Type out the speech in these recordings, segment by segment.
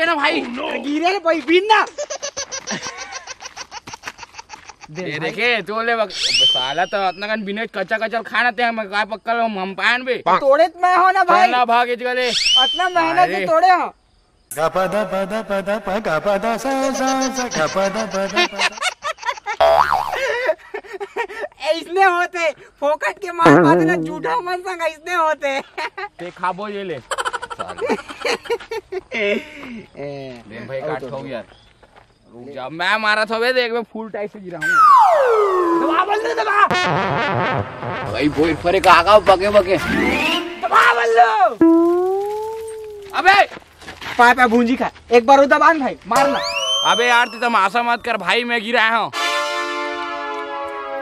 देना भाई। गिरे भाई बिना देखे तो ले साला तो इतना कन बिने कच्चा कच्चा खाना ते हम का पक्कल हम पान बे तोड़े मैं हो ना भाई ना भागे चले इतना मेहनत से तोड़े हो। गपदा पदा पदा गपदा सा सा गपदा पदा इसने होते फोकट के मार पाते ना झूठा मन संग इसने होते ते खाबो ये ले ले भाई काट हो गया रुक जा मैं मारा था वे देख मैं फुल टाइट से गिरा हूं दबा बल्लू दबा भाई बोई फरे का आगा पके पके दबा बल्लू अबे पाए पाए भूंजी खा एक बार दबान भाई मारना। अबे यार तू तमाशा मत कर भाई मैं गिरा हूं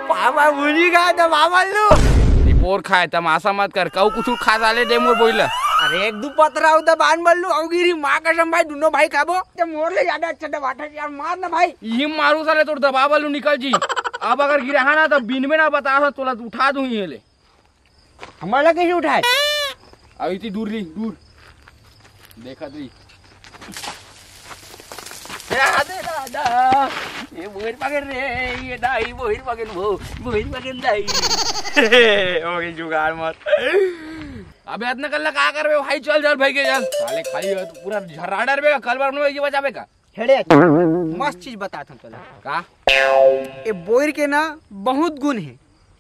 पापा भूंजी खा दबा बल्लू रिपोर्ट खाए तमाशा मत कर कऊ कुछ खा डाले दे मोर बोइला। अरे एक दो पतरा दबान बल्लू औगिरी मां कसम भाई दोनों भाई खाबो ते मोर ले ज्यादा अच्छा दबाटा यार मार ना भाई ये मारू साले तोर दबा बल्लू निकल जी अब अगर गिरा ना तो बिन में ना बता तो तुला उठा दूं ये ले हमारा कैसे उठाए अब इतनी दूर ली दूर देखा तू ये बोहिर पकड़ रे ये दाई बोहिर पकड़ वो बोहिर पकड़ दाई हो गई जुगाड़ मत अबे इतना कल्ला का कर बे भाई चल चल भाई के चल साले खाली पूरा झराडर बे कल बार ये बचाबे का हेड़े मस्त चीज बताता हूं चला का ए बोइर के ना बहुत गुण है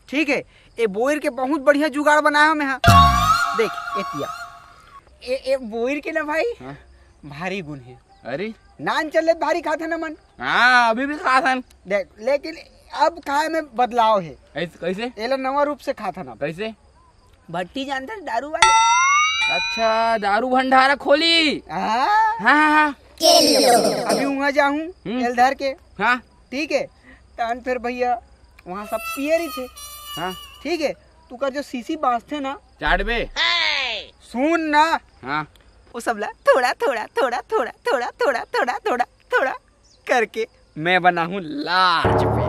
ठीक है ए बोइर के बहुत बढ़िया जुगाड़ बनाया मैं देख एतिया ए बोइर के ना भाई हाँ? भारी गुण है। अरे नान चले भारी खाता ना मन हाँ अभी भी खाता देख लेकिन अब खाए में बदलाव है कैसे एला नवा रूप से खाता ना कैसे भट्टी जानते हैं दारू वाले अच्छा दारू भंडारा खोली हाँ हाँ अभी वहाँ जाऊँ एलधर के हाँ ठीक है तन फिर भैया वहाँ सब पियर ही थे हाँ ठीक है तू कर जो सीसी बांधते ना चाट बे सुन ना हाँ वो सब ला थोड़ा थोड़ा थोड़ा थोड़ा थोड़ा थोड़ा थोड़ा थोड़ा थोड़ा करके मैं बना हूँ लार्ज पे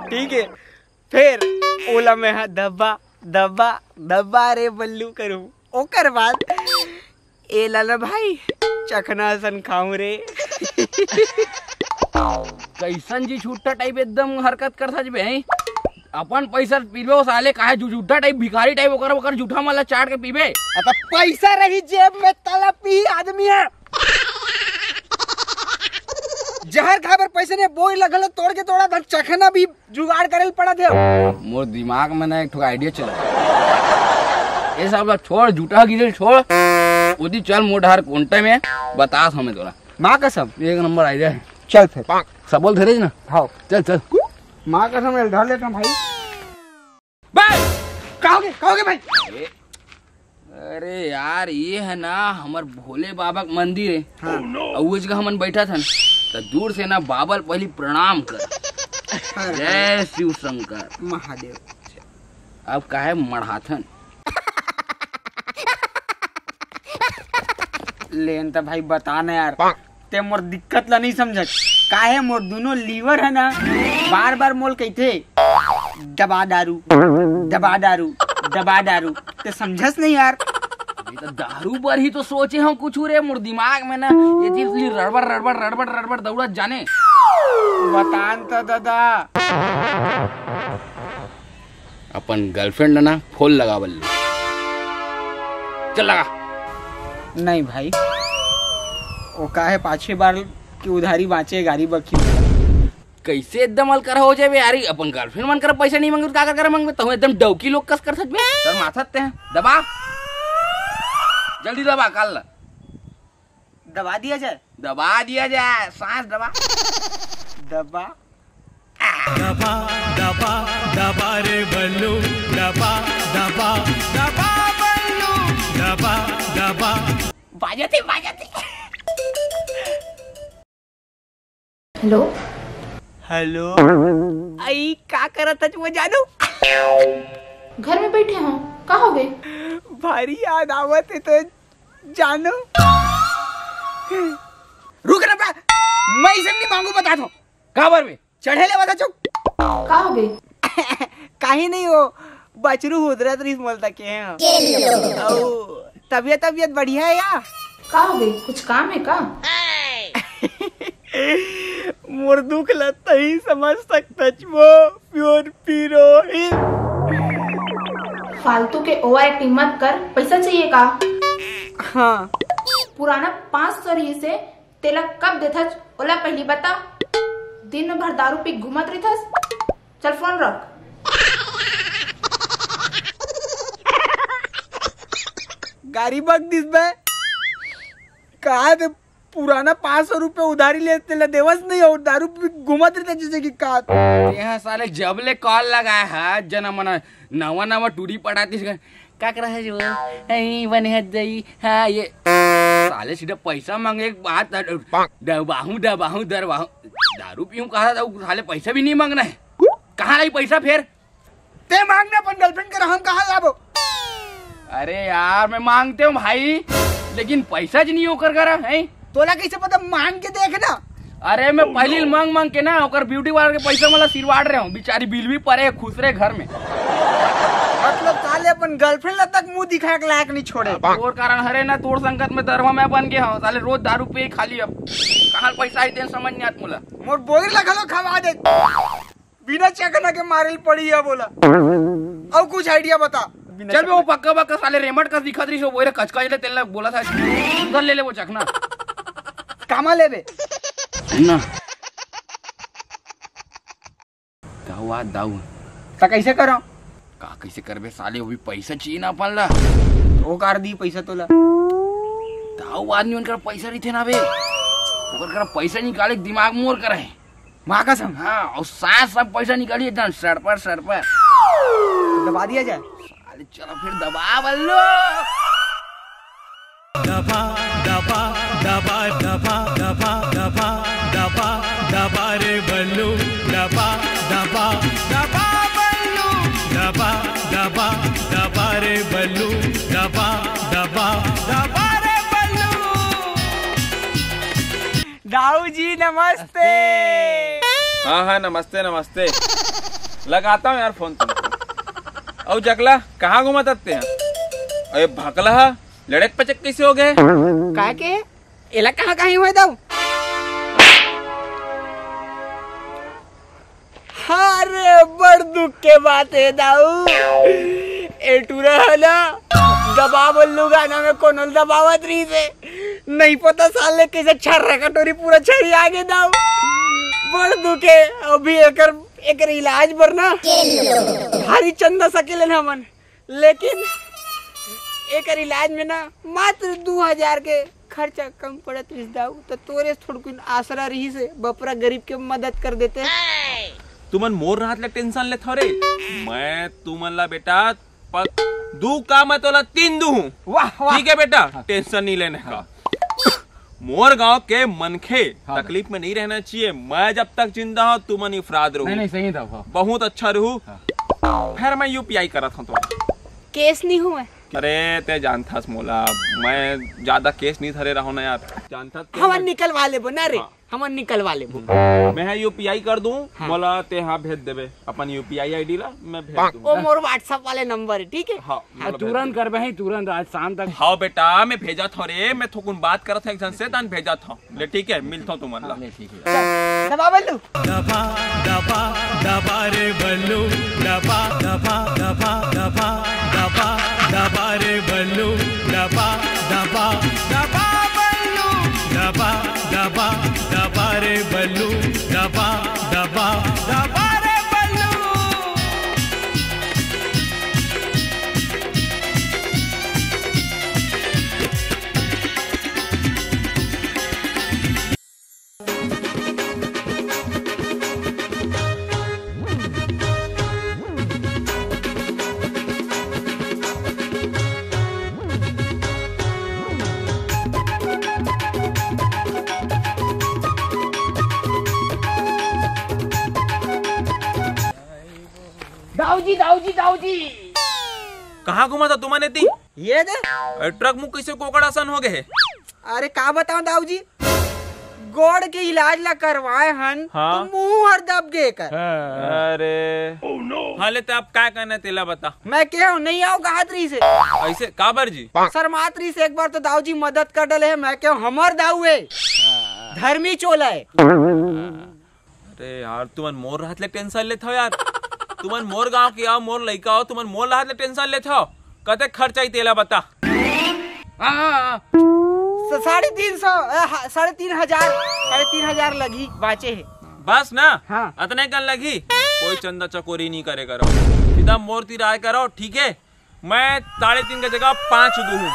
ठीक है फिर ओला में हाँ दबा दबा दबा रे बल्लू करूँ ओकर बाद ए लाला भाई चखना सन खाऊं रे कैसन जी छूटा टाइप एकदम हरकत कर सच बे अपन पैसा पीबे साले काहे झूठा टाइप भिखारी टाइप ओकर झूठा माला चाट के पीबे अब पैसा रही जेब में तलब पी आदमी है जहर खा पर पैसे ने बोई लगल तोड़ के तोड़ा था चखना भी जुगाड़ करे पड़ा थे मोर दिमाग में ना एक ठो आइडिया चला ये सब छोड़ झूठा गिरे छोड़ उदी चल मोर ढार कोंटे में बता हमें तोरा माँ कसम एक नंबर आइडिया है चल फिर सबल थे ना हाँ चल चल माँ कसम धर लेता भाई कहोगे भाई अरे यार ये है ना हमार भोले बाबा का मंदिर है हाँ। और जगह हमन बैठा था तो दूर से ना बाबल पहली प्रणाम कर जय शिव शंकर महादेव अब काहे मढ़ाथन लेन तो भाई बताना यार ते मोर दिक्कत ला नहीं समझ काहे मोर दोनों लीवर है ना बार बार मोल कहते दबा दारू दबा दारू दबा दारू ते समझस नहीं यार तो दारू पर ही तो सोचे हम कुछ रे मोर दिमाग में ना ये चीज रड़बड़ रड़बड़ रड़बड़ रड़बड़ दौड़त जाने बतान तो दादा अपन गर्लफ्रेंड ना फूल लगा बल्लू चल लगा नहीं भाई वो काहे पांचवी बार की उधारी बाँचे गाड़ी बकी कैसे एकदम अलकर हो जाए यार अपन गर्लफ्रेंड मन कर पैसा नहीं मांगे तो क्या कर मांगे तो एकदम डौकी लोग कस कर सकते सर माथते हैं दबा जल्दी दबा कल दबा दिया जाए सांस दबा दबा दबा दबा दबा रे बल्लू दबा दबा दबा बल्लू दबा दबा बाजते हेलो हेलो आई का करत वो जानू घर में बैठे हो कहाँ हो गए भारी याद आवत है तो जानू रुक ना मैं इसे नहीं मांगू बता दो काबर में चढ़े ले बता चुप कहाँ हो गए कहीं नहीं हो बचरू उधरा तरीस मोलता के हैं तबियत बढ़िया है या का हो गई? कुछ काम है का? मोर दुख लगता ही समझ सकता वो प्योर पीरोहिन। फालतू के ओवर एक्टिंग मत कर। पैसा चाहिए का? हाँ पुराना 500 रही से तेला कब देथस ओला पहली बता। दिन भर दारू पी घूमत रही। चल फोन रख। गाड़ी बग दिस बे कहा थे पुराना 500 रुपए उधारी लेते ला देवस नहीं और दारू पी घूमत रहता जैसे कि का यहाँ साले जब ले कॉल लगाया है जना मना नवा नवा टूरी पड़ाती क्या कर रहा है जो बने जाई। हाँ ये साले सीधा पैसा मांगे एक बात दबाहू दरबाहू दारू पीऊं कहा था साले पैसा भी नहीं मांगना है। कहाँ लाई पैसा फिर ते मांगना अपन गर्लफ्रेंड कर हम कहाँ लाबो। अरे यार मैं मांगते हूँ भाई लेकिन पैसा जी नहीं होकर करा है। तोला कैसे पता मांग के देखना। अरे मैं पहले मांग के ना होकर ब्यूटी पार्लर के पैसा मला सिरवाड़ रहा हूँ। बेचारी बिल भी पड़े खुश रहे घर में। मतलब साले अपन गर्लफ्रेंड तक मुंह दिखाए के लायक नहीं छोड़े। और कारण हरे ना तोड़ संकट में दरवा मैं बन गया हूँ। साले रोज दारू पे खाली अब कहाँ पैसा आई समझ नहीं आता मुला। मोर बोर लगलो खवा दे बिना चेकना के मारे पड़ी है बोला। और कुछ आइडिया बता। चल वो पक्का साले रेमट का दिखा रही वो कचका तेल बोला था उधर ले वो चखना कामा ले बे ना दाऊ दाऊ तो कैसे करो का कैसे करबे साले वो भी पैसा चाहिए ना अपन ला। वो कर दी पैसा तोला दाऊ आदमी उनका पैसा नहीं थे ना बे ओकर पैसा निकाले दिमाग मोर करे माँ का संग। हाँ और सांस सब पैसा निकालिए एकदम सर पर दबा दिया जाए। साले चलो फिर दबा बल्लो दबा दबा दबा दबा दबा दबा दबा दबा रे बल्लू दबा दबा दबा बल्लू दबा दबा दबा रे बल्लू दबा दबा दबा रे बल्लू। दाऊ जी नमस्ते। हाँ नमस्ते नमस्ते। लगाता हूँ यार फोन तुमको। और जगला कहाँ घुमा सकते हैं? अरे भकला लड़क पचक कैसे हो गए? का के एला कहाँ कहीं हुए दाऊ? अरे बड़ दुख के बात है दाऊ। एटूरा है ना दबा बल्लू गाना में कोनल दबावत रही से नहीं पता साले कैसे छर्रा कटोरी पूरा छरी आगे दाऊ। बड़ दुख है अभी एकर इलाज पर ना भारी चंदा सकेले ना मन लेकिन एकर इलाज में ना मात्र 2000 के खर्चा कम पड़त रही दाऊ। तो तोरे थोड़ी आसरा रही से बपरा गरीब के मदद कर देते। तुमन मोर रात ले टेंशन ले थोड़े मैं तुमन ला बेटा दू का मैं तोला 3 दू हूँ। ठीक है बेटा टेंशन नहीं लेने का। मोर गांव के मनखे तकलीफ में नहीं रहना चाहिए। मैं जब तक जिंदा हूँ तुमन इफराद रहू। नहीं सही था बहुत अच्छा रहू। फिर मैं यूपीआई करा था तो केस नहीं हुआ। अरे ते जानता मोला मैं ज्यादा केस नहीं धरे रहा ना यार जानता हमन निकलवा ले ना रे। हमन निकलवा ले मैं यूपीआई कर दूं। मोला ते हाँ भेज देबे अपन यूपीआई आईडी ला मैं भेज दूं। वो मोर व्हाट्सएप वाले नंबर है ठीक है। हाँ तुरंत करबे है तुरंत आज शाम तक। हाँ बेटा मैं भेजा था रे मैं थोकुन बात करत था एक जन से तान भेजा था ले ठीक है मिलता हूँ तुमन ला। दबा बल्लू दबा दबा दबा रे बल्लू दबा दबा दबा दबा दबा दबा रे बल्लू दबा दबा दबा बल्लू दबा दबा दबा रे बल्लू दबा दबा दबा रे बल्लू। दाऊ जी कहाँ घुमा था तुम्हारे ती? ये दे ट्रक मुँह कैसे कोकड़ आसान हो गए? अरे का बताऊं दाऊ जी गोड़ के इलाज ला करवाए हन हाँ? तो मुंह हर दब गे कर। अरे हाँ लेते आप क्या करना है तेला बता। मैं क्या नहीं आओ गाहत्री से ऐसे काबर जी शर्मात्री से एक बार तो दाऊ जी मदद कर डले है। मैं क्या हमर दाऊ है धर्मी चोला है। अरे यार तुमन मोर हाथ ले टेंशन लेत हो यार। तुमन मोर गांव के आओ मोर लइका हो तुमन मोर हाथ ले टेंशन लेत हो। कते खर्चा ही तेला बता। 3,500 लगी बाचे है बस ना हाँ। अतने कल लगी कोई चंदा चकोरी नहीं करे करो सीधा मोर तिराय करो ठीक है। मैं 3.5 की जगह 5 दूं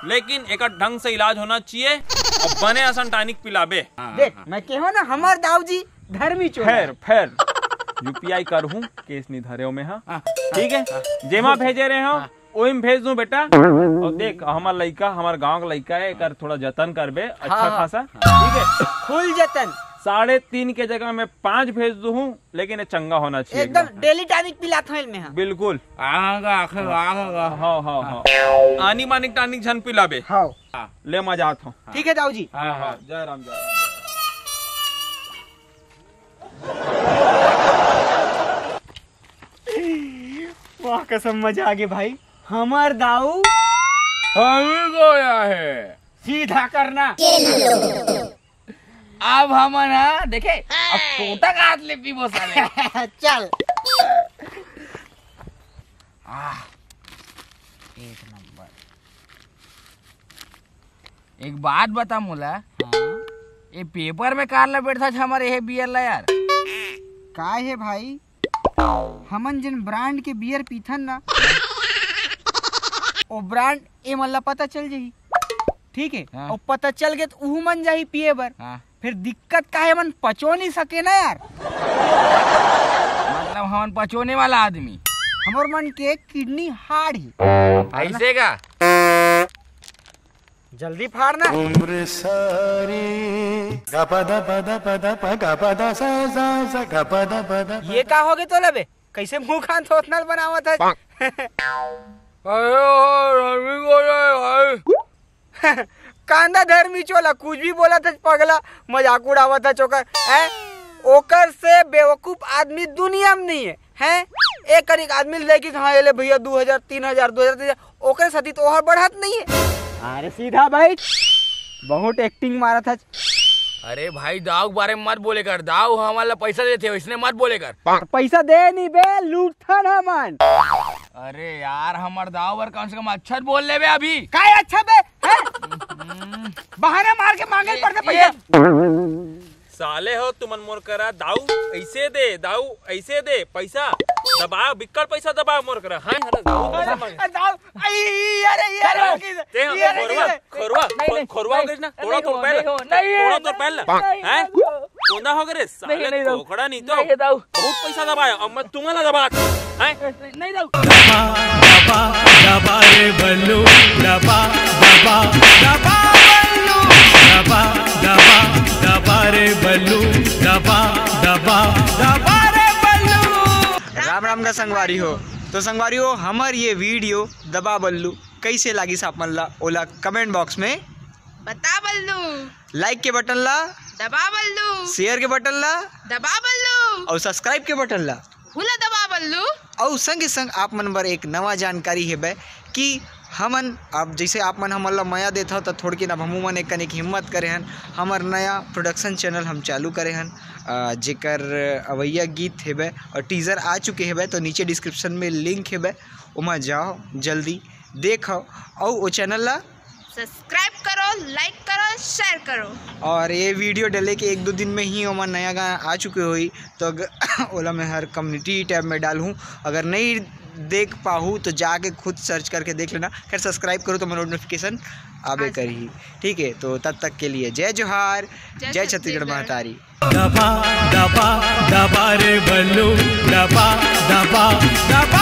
लेकिन एक ढंग से इलाज होना चाहिए और बने असन टानिक पिलाबे। देख मैं कहो ना हमार दाऊ जी धर्मी चोला फिर यूपीआई कर हूँ केस नहीं धरे में हाँ ठीक है। जेमा भेजे रहे हो वही में भेज दूं बेटा। और देख हमार लड़का हमार गांव का लड़का है कर थोड़ा जतन करबे अच्छा खासा ठीक है। फुल जतन 3.5 के जगह में 5 भेज दूं लेकिन ये चंगा होना चाहिए एकदम डेली टॉनिक पिलाता हूं में। बिल्कुल हाँ आनी मानिक टानिक झन पिलाबे हाँ ले मजा आता हूँ ठीक है दाऊ जी। हाँ जय राम जय राम। वाह कसम मजा आ गया भाई। हमार दाऊ हमें गोया है सीधा करना। अब हम ना देखे अब टोटा का हाथ ले पीबो साले। चल एक नंबर। एक बात बता मोला ये पेपर में कार ला बैठा था हमारे ये बियर ला यार का है भाई हमन जिन ब्रांड के बियर पीथन ना वो ब्रांड ए मल्ला पता चल जाही ठीक है। हाँ। और पता चल गए तो उहू मन जाही पिए बर। हाँ। फिर दिक्कत का है मन पचो नहीं सके ना यार। मतलब हम पचोने वाला आदमी हमर मन के किडनी हार्ड ही ऐसे का जल्दी फाड़ना। ये का हो गए तो लबे कैसे मुंह खान थोथनल बनावा था। कांदा धर्मी चोला कुछ भी बोला था पगला मजाक उड़ावा था चोकर है। ओकर से बेवकूफ आदमी दुनिया में नहीं है एक करीक आदमी लेके हाँ ले भैया 2000 3000 2000 ओकर सती तो और बढ़त नहीं है। अरे सीधा भाई बहुत एक्टिंग मारा था। अरे भाई दाऊ के बारे में मत बोले कर। दाऊ हमारा पैसा देते हो इसने मत बोले कर। पैसा दे नहीं बे लूटथन हमन। अरे यार हमार दाऊ बर कम से कम अच्छा बोल ले बे अभी काय अच्छा बे बहाना मार के मांगे पड़ते पैसा। साले हो तुमन मोर करा दाऊ ऐसे दे पैसा दबाओ बिक्कड़ पैसा दबाओ मोर करा हाँ खोरवा हो गए ना थोड़ा तो पहले हैं कोना हो गए साले खोखड़ा नहीं तो बहुत पैसा दबाया अब मैं तुम्हारा दबा हैं नहीं दाऊ दबा दबा दबा रे बल्लू दबा दबा दबा बल्लू दबा दबा दबा रे बल्लू दबा दबा दबा रे बल्लू। राम राम का संगवारी हो तो संगवारी हो हमार ये वीडियो दबा बल्लू कैसे लागी साप मन ला ओला कमेंट बॉक्स में बता बल्लू। लाइक के बटन ला दबा बल्लू। शेयर के बटन ला दबा बल्लू। और सब्सक्राइब के बटन ला हुला दबा बल्लू। और संगे संग आप मन बर एक नवा जानकारी है बे कि हमन अब जैसे आप मन हमन ला माया देता हो तो थोड़ के अब हमू मन एक कनिक हिम्मत करे हन हमार नया प्रोडक्शन चैनल हम चालू करे हन जेकर अवैया गीत हेबे और टीज़र आ चुके हेबे तो नीचे डिस्क्रिप्शन में लिंक हेबे उमा जाओ जल्दी देखो और वो चैनल ला सब्सक्राइब करो लाइक करो शेयर करो। और ये वीडियो डले के 1-2 दिन में ही हमारा नया गाना आ चुके हुई तो ओला मैं हर कम्युनिटी टैब में डालूँ अगर नहीं देख पाऊँ तो जाके खुद सर्च करके देख लेना। खैर सब्सक्राइब करो तो मैं नोटिफिकेशन आबे करी ठीक है। तो तब तक के लिए जय जोहार जय छत्तीसगढ़ महतारी। दबा दबा दबा रे बल्लू दबा दबा दबा